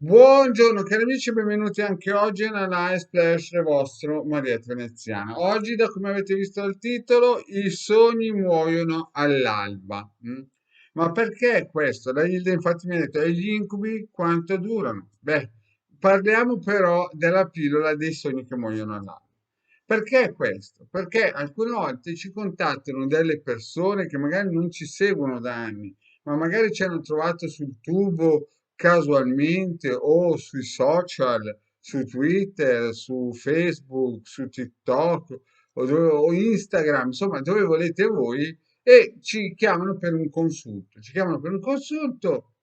Buongiorno cari amici, benvenuti anche oggi nella Live Splash del vostro Marietta Veneziana. Oggi, da come avete visto dal titolo, i sogni muoiono all'alba. Ma perché questo? La Hilda infatti mi ha detto, e gli incubi quanto durano? Beh, parliamo però della pillola dei sogni che muoiono all'alba. Perché questo? Perché alcune volte ci contattano delle persone che magari non ci seguono da anni, ma magari ci hanno trovato sul tubo casualmente o sui social, su Twitter, su Facebook, su TikTok o Instagram, insomma, dove volete voi, e ci chiamano per un consulto. Ci chiamano per un consulto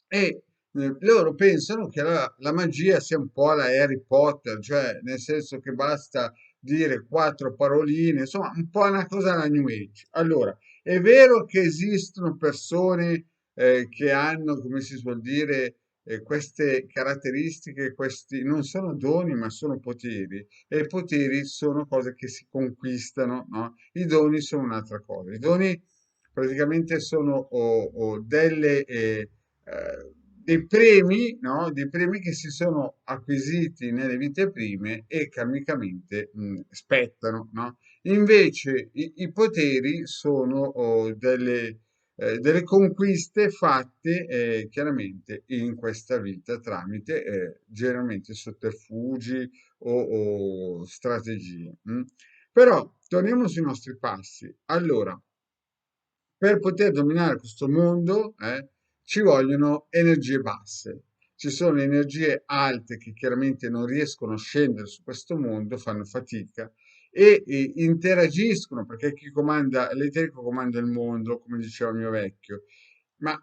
e loro pensano che la magia sia un po' la Harry Potter, cioè nel senso che basta dire quattro paroline, insomma, un po' una cosa alla New Age. Allora, è vero che esistono persone che hanno, come si suol dire, queste caratteristiche, questi non sono doni, ma sono poteri, e i poteri sono cose che si conquistano, no? I doni sono un'altra cosa. I doni praticamente sono delle dei premi, no? Dei premi che si sono acquisiti nelle vite prime e karmicamente spettano, no? Invece i poteri sono delle conquiste fatte chiaramente in questa vita tramite generalmente sotterfugi o strategie. Però torniamo sui nostri passi. Allora, per poter dominare questo mondo, ci vogliono energie basse. Ci sono energie alte che chiaramente non riescono a scendere su questo mondo, fanno fatica e interagiscono perché chi comanda, l'eterico comanda il mondo, come diceva il mio vecchio, ma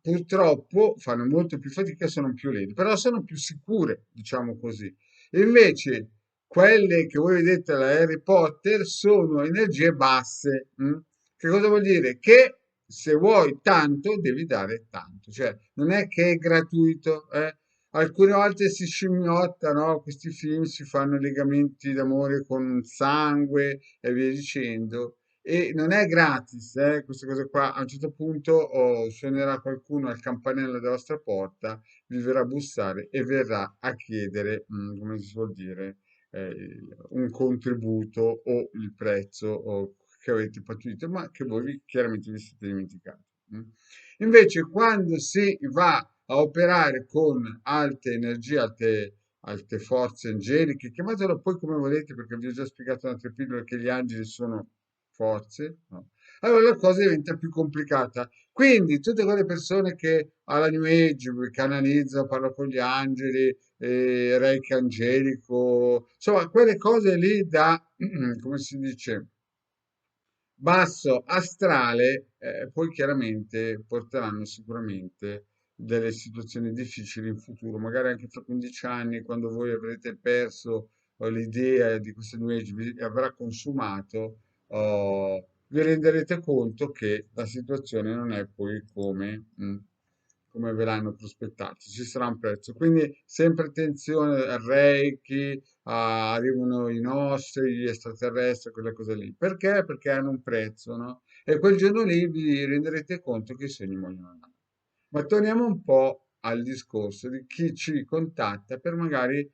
purtroppo fanno molto più fatica, sono più lenti, però sono più sicure, diciamo così. E invece quelle che voi vedete alla Harry Potter sono energie basse. Che cosa vuol dire? Che se vuoi tanto, devi dare tanto, cioè non è che è gratuito, eh. Alcune volte si scimmiotta, no? Questi film si fanno legamenti d'amore con sangue e via dicendo. E non è gratis, queste cose qua. A un certo punto suonerà qualcuno al campanello della vostra porta, vi verrà a bussare e verrà a chiedere, come si suol dire, un contributo o il prezzo che avete pattuito, ma che voi chiaramente vi siete dimenticati. mm. Invece, quando si va a operare con alte energie, alte forze angeliche, chiamatelo poi come volete, perché vi ho già spiegato in altre pillole che gli angeli sono forze, no? Allora la cosa diventa più complicata. Quindi tutte quelle persone che alla New Age canalizzano, parlano con gli angeli, Reiki angelico, insomma, quelle cose lì da, come si dice, basso astrale, poi chiaramente porteranno sicuramente delle situazioni difficili in futuro, magari anche fra 15 anni, quando voi avrete perso l'idea di questo New Age, vi avrà consumato, vi renderete conto che la situazione non è poi come ve l'hanno prospettato, ci sarà un prezzo. Quindi sempre attenzione al Reiki, arrivano i nostri, gli extraterrestri, quelle cose lì. Perché? Perché hanno un prezzo, no? E quel giorno lì vi renderete conto che i segni muoiono là. Ma torniamo un po' al discorso di chi ci contatta per magari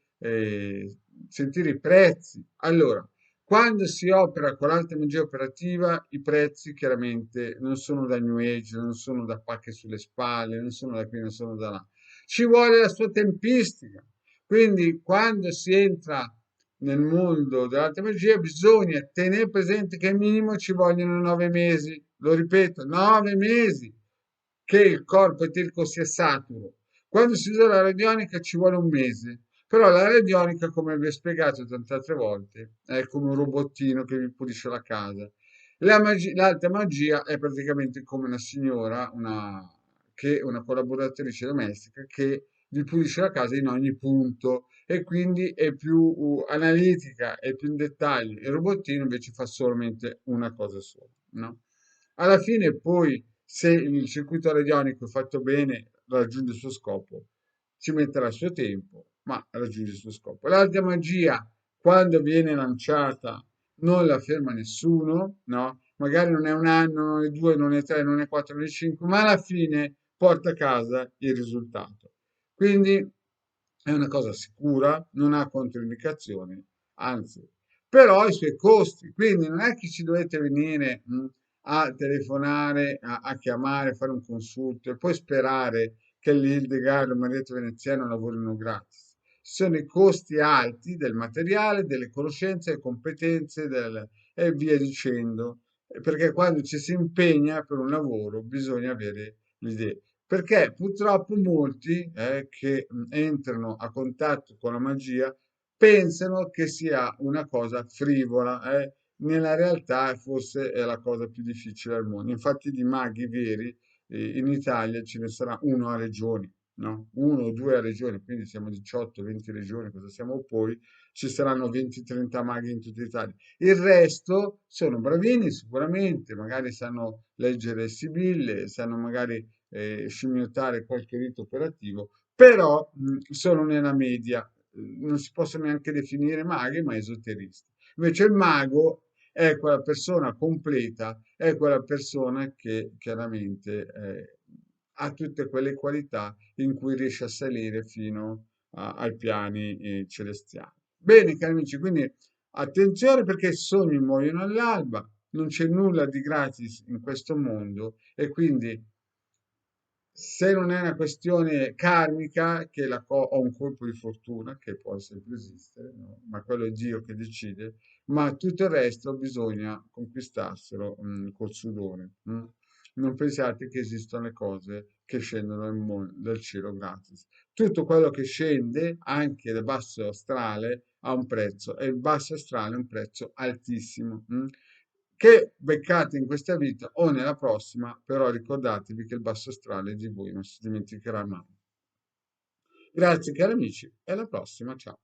sentire i prezzi. Allora, quando si opera con l'alta magia operativa, i prezzi chiaramente non sono da New Age, non sono da pacche sulle spalle, non sono da qui, non sono da là. Ci vuole la sua tempistica. Quindi, quando si entra nel mondo dell'alta magia, bisogna tenere presente che minimo ci vogliono 9 mesi. Lo ripeto, 9 mesi che il corpo eterico sia saturo. Quando si usa la radionica ci vuole un mese. Però la radionica, come vi ho spiegato tante altre volte, è come un robottino che vi pulisce la casa. L'alta magia è praticamente come una signora, una collaboratrice domestica che vi pulisce la casa in ogni punto e quindi è più analitica, è più in dettaglio. Il robottino invece fa solamente una cosa sola, no? Alla fine poi, se il circuito radionico è fatto bene, raggiunge il suo scopo. Ci metterà il suo tempo, ma raggiunge il suo scopo. L'alta magia, quando viene lanciata, non la ferma nessuno, no? Magari non è un anno, non è due, non è tre, non è quattro, non è cinque, ma alla fine porta a casa il risultato. Quindi è una cosa sicura, non ha controindicazioni, anzi, però ha i suoi costi. Quindi non è che ci dovete venire a telefonare, a chiamare, a fare un consulto e poi sperare che l'Hildegard o il Marietto Veneziano lavorino gratis. Sono i costi alti del materiale, delle conoscenze, delle competenze e via dicendo. Perché quando ci si impegna per un lavoro bisogna avere l'idea. Perché purtroppo molti che entrano a contatto con la magia pensano che sia una cosa frivola, nella realtà forse è la cosa più difficile al mondo. Infatti di maghi veri in Italia ce ne sarà uno a regione, no? Uno o due a regione, quindi siamo 18-20 regioni, cosa siamo poi? Ci saranno 20-30 maghi in tutta Italia. Il resto sono bravini sicuramente, magari sanno leggere sibille, sanno magari scimmiottare qualche rito operativo, però sono nella media, non si possono neanche definire maghi, ma esoteristi. Invece il mago è quella persona completa, è quella persona che chiaramente ha tutte quelle qualità in cui riesce a salire fino ai piani celestiali. Bene, cari amici, quindi attenzione perché i sogni muoiono all'alba, non c'è nulla di gratis in questo mondo e quindi se non è una questione karmica, che ho un colpo di fortuna, che può sempre esistere, no? Ma quello è Dio che decide, ma tutto il resto bisogna conquistarselo, col sudore. Non pensiate che esistono le cose che scendono dal cielo gratis. Tutto quello che scende, anche dal basso astrale, ha un prezzo e il basso astrale ha un prezzo altissimo. Che beccate in questa vita o nella prossima, però ricordatevi che il basso astrale di voi non si dimenticherà mai. Grazie cari amici e alla prossima, ciao.